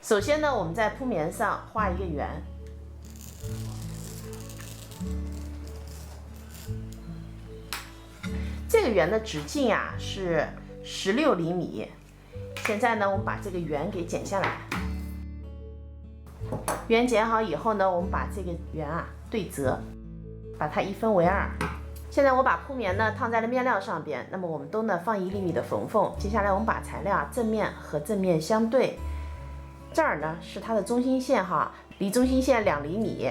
首先呢，我们在铺棉上画一个圆，这个圆的直径啊是16厘米。现在呢，我们把这个圆给剪下来。圆剪好以后呢，我们把这个圆啊对折，把它1分为2。现在我把铺棉呢烫在了面料上边，那么我们都呢放1厘米的缝缝。接下来我们把材料啊正面和正面相对。这儿呢是它的中心线哈，离中心线2厘米。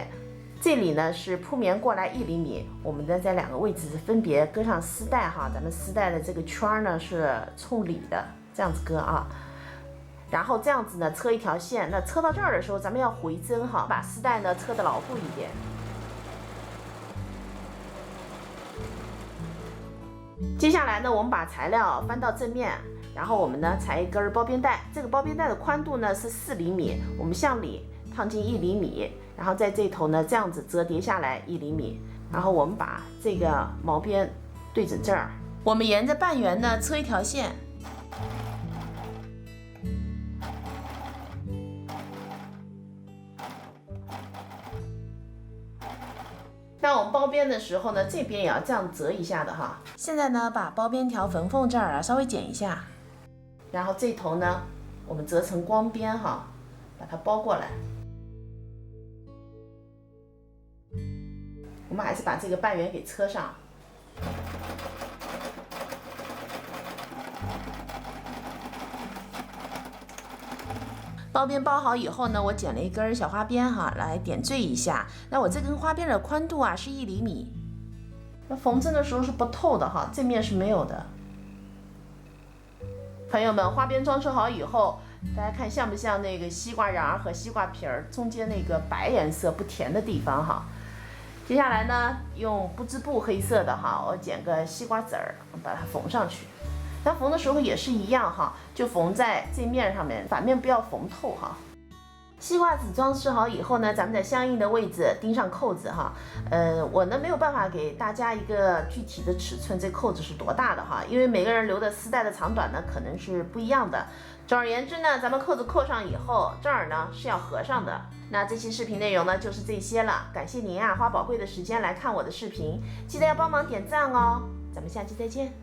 这里呢是铺棉过来1厘米，我们呢在2个位置分别搁上丝带哈，咱们丝带的这个圈呢是冲里的，这样子搁啊。然后这样子呢车一条线，那车到这儿的时候，咱们要回针哈，把丝带呢车得牢固一点。接下来呢，我们把材料翻到正面。然后我们呢裁一根包边带，这个包边带的宽度呢是4厘米，我们向里烫进1厘米，然后在这头呢这样子折叠下来1厘米，然后我们把这个毛边对准这儿，我们沿着半圆呢车一条线。那我们包边的时候呢，这边也要这样折一下的哈。现在呢，把包边条缝缝这儿啊稍微剪一下。然后这头呢，我们折成光边哈，把它包过来。我们还是把这个半圆给车上。包边包好以后呢，我剪了一根小花边哈，来点缀一下。那我这根花边的宽度啊是1厘米。那缝针的时候是不透的哈，这面是没有的。朋友们，花边装饰好以后，大家看像不像那个西瓜瓤和西瓜皮儿中间那个白颜色不甜的地方哈？接下来呢，用不织布黑色的哈，我剪个西瓜籽儿，把它缝上去。那缝的时候也是一样哈，就缝在这面上面，反面不要缝透哈。西瓜籽装饰好以后呢，咱们在相应的位置钉上扣子哈。我呢没有办法给大家一个具体的尺寸，这扣子是多大的哈，因为每个人留的丝带的长短呢可能是不一样的。总而言之呢，咱们扣子扣上以后，这儿呢是要合上的。那这期视频内容呢就是这些了，感谢您啊花宝贵的时间来看我的视频，记得要帮忙点赞哦。咱们下期再见。